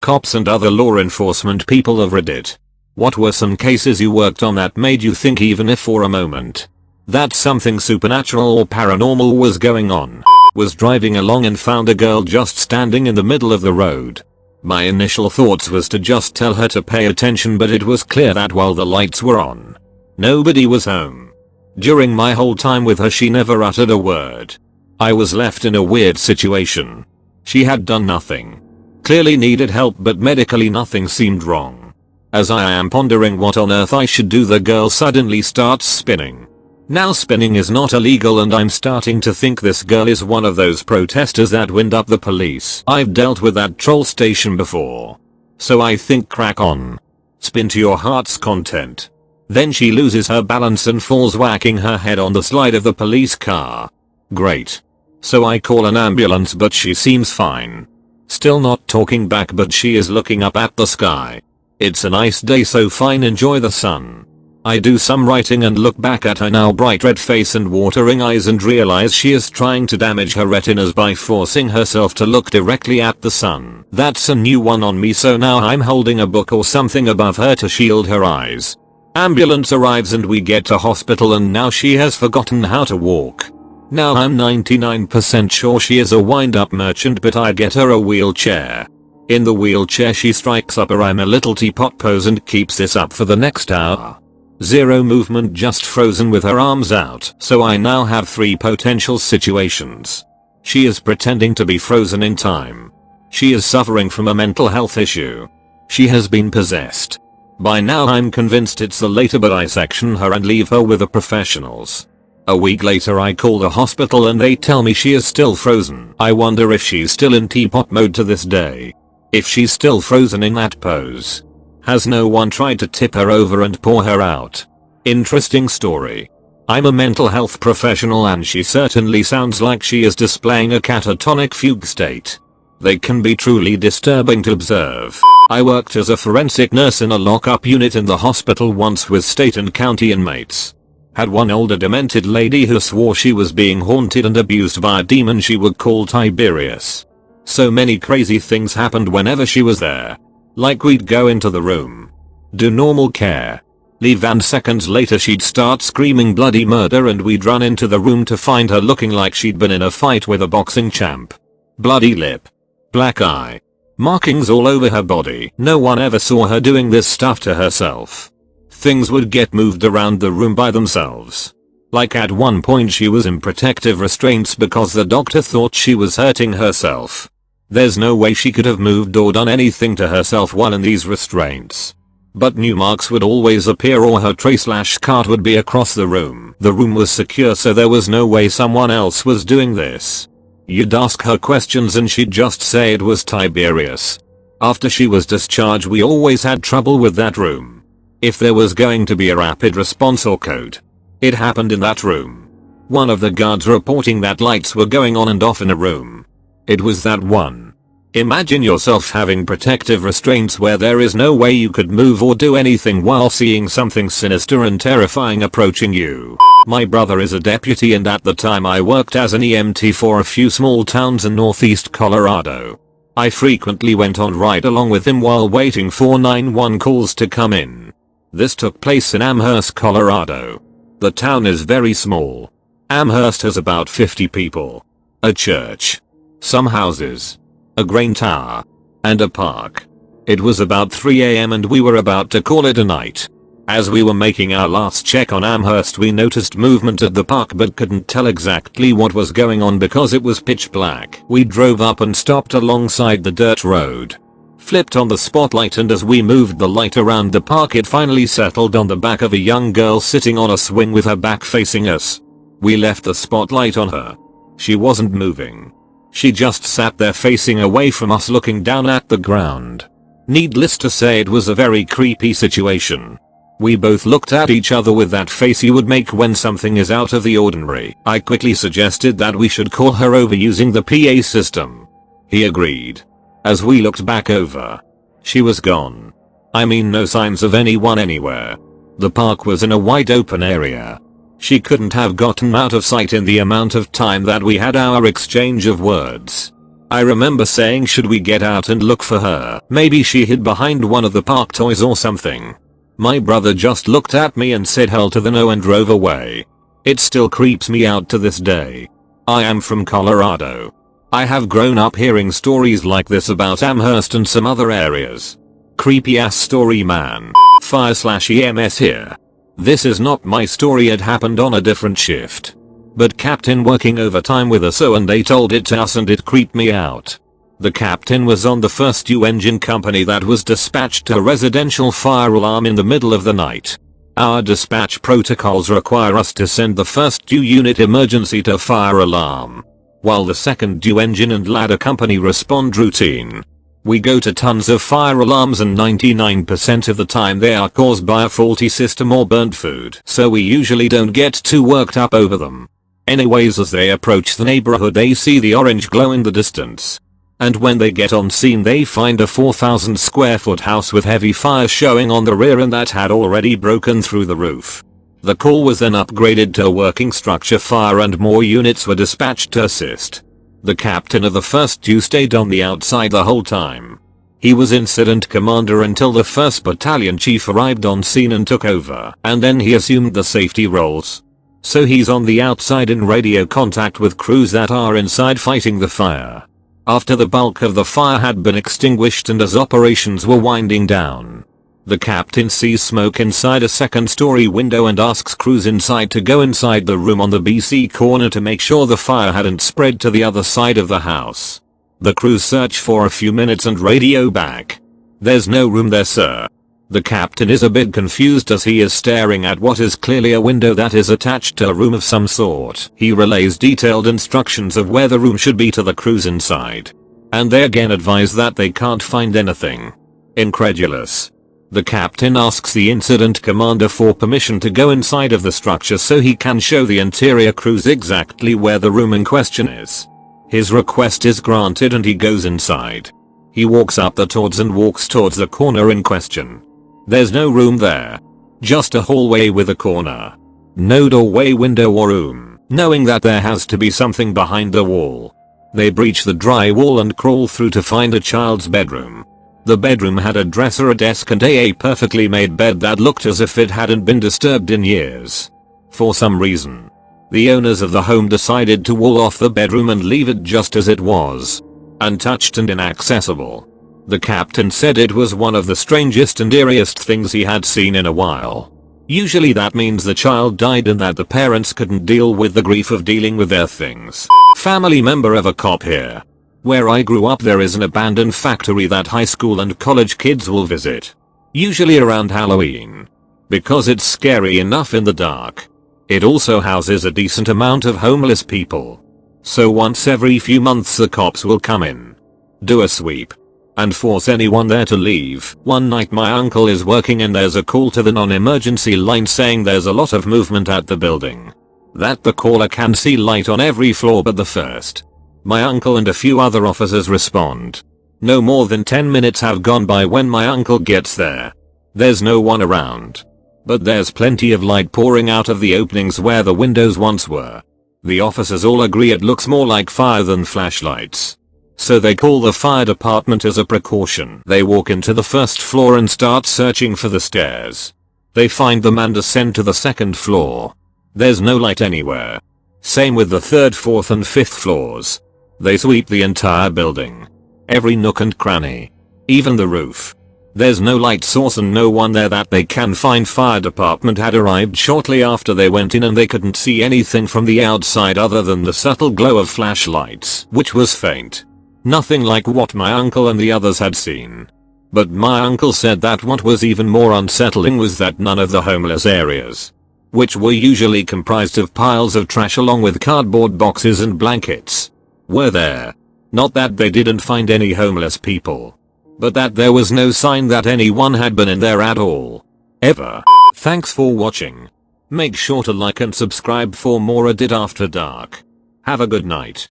Cops and other law enforcement people of Reddit. What were some cases you worked on that made you think, even if for a moment, that something supernatural or paranormal was going on? Was driving along and found a girl just standing in the middle of the road. My initial thoughts was to just tell her to pay attention, but it was clear that while the lights were on, nobody was home. During my whole time with her, she never uttered a word. I was left in a weird situation. She had done nothing. Clearly needed help, but medically nothing seemed wrong. As I am pondering what on earth I should do, the girl suddenly starts spinning. Now spinning is not illegal, and I'm starting to think this girl is one of those protesters that wind up the police. I've dealt with that troll station before. So I think crack on. Spin to your heart's content. Then she loses her balance and falls, whacking her head on the slide of the police car. Great. So I call an ambulance, but she seems fine. Still not talking back, but she is looking up at the sky. It's a nice day, so fine, enjoy the sun. I do some writing and look back at her now bright red face and watering eyes and realize she is trying to damage her retinas by forcing herself to look directly at the sun. That's a new one on me, so now I'm holding a book or something above her to shield her eyes. Ambulance arrives and we get to hospital, and now she has forgotten how to walk. Now I'm 99% sure she is a wind-up merchant, but I get her a wheelchair. In the wheelchair she strikes up a I'm a little teapot pose and keeps this up for the next hour. Zero movement, just frozen with her arms out. So I now have 3 potential situations. She is pretending to be frozen in time. She is suffering from a mental health issue. She has been possessed. By now I'm convinced it's the later, but I section her and leave her with the professionals. A week later I call the hospital and they tell me she is still frozen. I wonder if she's still in teapot mode to this day. If she's still frozen in that pose, has no one tried to tip her over and pour her out? Interesting story. I'm a mental health professional and she certainly sounds like she is displaying a catatonic fugue state. They can be truly disturbing to observe. I worked as a forensic nurse in a lockup unit in the hospital once with state and county inmates. Had one older demented lady who swore she was being haunted and abused by a demon she would call Tiberius. So many crazy things happened whenever she was there. Like we'd go into the room, do normal care, leave, and seconds later she'd start screaming bloody murder, and we'd run into the room to find her looking like she'd been in a fight with a boxing champ. Bloody lip, black eye, markings all over her body. No one ever saw her doing this stuff to herself. Things would get moved around the room by themselves. Like at one point she was in protective restraints because the doctor thought she was hurting herself. There's no way she could have moved or done anything to herself while in these restraints. But new marks would always appear, or her tray/cart would be across the room. The room was secure, so there was no way someone else was doing this. You'd ask her questions and she'd just say it was Tiberius. After she was discharged we always had trouble with that room. If there was going to be a rapid response or code, it happened in that room. One of the guards reporting that lights were going on and off in a room. It was that one. Imagine yourself having protective restraints where there is no way you could move or do anything while seeing something sinister and terrifying approaching you. My brother is a deputy, and at the time I worked as an EMT for a few small towns in northeast Colorado. I frequently went on ride along with him while waiting for 911 calls to come in. This took place in Amherst, Colorado. The town is very small. Amherst has about 50 people. A church, some houses, a grain tower, and a park. It was about 3 AM and we were about to call it a night. As we were making our last check on Amherst we noticed movement at the park but couldn't tell exactly what was going on because it was pitch black. We drove up and stopped alongside the dirt road. Flipped on the spotlight, and as we moved the light around the park it finally settled on the back of a young girl sitting on a swing with her back facing us. We left the spotlight on her. She wasn't moving. She just sat there facing away from us looking down at the ground. Needless to say, it was a very creepy situation. We both looked at each other with that face you would make when something is out of the ordinary. I quickly suggested that we should call her over using the PA system. He agreed. As we looked back over, she was gone. I mean, no signs of anyone anywhere. The park was in a wide open area. She couldn't have gotten out of sight in the amount of time that we had our exchange of words. I remember saying, should we get out and look for her? Maybe she hid behind one of the park toys or something. My brother just looked at me and said hell to the no and drove away. It still creeps me out to this day. I am from Colorado. I have grown up hearing stories like this about Amherst and some other areas. Creepy ass story man. Fire/EMS here. This is not my story, it happened on a different shift. But captain working overtime with us, and they told it to us and it creeped me out. The captain was on the first U engine company that was dispatched to a residential fire alarm in the middle of the night. Our dispatch protocols require us to send the first U unit emergency to fire alarm, while the second U engine and ladder company respond routine. We go to tons of fire alarms and 99% of the time they are caused by a faulty system or burnt food, so we usually don't get too worked up over them. Anyways, as they approach the neighborhood they see the orange glow in the distance. And when they get on scene they find a 4,000 square foot house with heavy fire showing on the rear and that had already broken through the roof. The call was then upgraded to a working structure fire and more units were dispatched to assist. The captain of the first U stayed on the outside the whole time. He was incident commander until the 1st battalion chief arrived on scene and took over, and then he assumed the safety roles. So he's on the outside in radio contact with crews that are inside fighting the fire. After the bulk of the fire had been extinguished and as operations were winding down, the captain sees smoke inside a second-story window and asks crews inside to go inside the room on the BC corner to make sure the fire hadn't spread to the other side of the house. The crews search for a few minutes and radio back. "There's no room there, sir." The captain is a bit confused as he is staring at what is clearly a window that is attached to a room of some sort. He relays detailed instructions of where the room should be to the crews inside, and they again advise that they can't find anything. Incredulous, the captain asks the incident commander for permission to go inside of the structure so he can show the interior crews exactly where the room in question is. His request is granted and he goes inside. He walks up the towards and walks towards the corner in question. There's no room there. Just a hallway with a corner. No doorway, window or room. Knowing that there has to be something behind the wall, they breach the drywall and crawl through to find a child's bedroom. The bedroom had a dresser, a desk and a perfectly made bed that looked as if it hadn't been disturbed in years. For some reason, the owners of the home decided to wall off the bedroom and leave it just as it was, untouched and inaccessible. The captain said it was one of the strangest and eeriest things he had seen in a while. Usually that means the child died and that the parents couldn't deal with the grief of dealing with their things. Family member of a cop here. Where I grew up there is an abandoned factory that high school and college kids will visit. Usually around Halloween. Because it's scary enough in the dark. It also houses a decent amount of homeless people. So once every few months the cops will come in, do a sweep, and force anyone there to leave. One night my uncle is working and there's a call to the non-emergency line saying there's a lot of movement at the building. That the caller can see light on every floor but the first. My uncle and a few other officers respond. No more than 10 minutes have gone by when my uncle gets there. There's no one around, but there's plenty of light pouring out of the openings where the windows once were. The officers all agree it looks more like fire than flashlights. So they call the fire department as a precaution. They walk into the first floor and start searching for the stairs. They find them and ascend to the second floor. There's no light anywhere. Same with the third, fourth and fifth floors. They sweep the entire building. Every nook and cranny. Even the roof. There's no light source and no one there that they can find. Fire department had arrived shortly after they went in and they couldn't see anything from the outside other than the subtle glow of flashlights, which was faint. Nothing like what my uncle and the others had seen. But my uncle said that what was even more unsettling was that none of the homeless areas, which were usually comprised of piles of trash along with cardboard boxes and blankets, were there. Not that they didn't find any homeless people, but that there was no sign that anyone had been in there at all. Ever. Thanks for watching. Make sure to like and subscribe for more Reddit After Dark. Have a good night.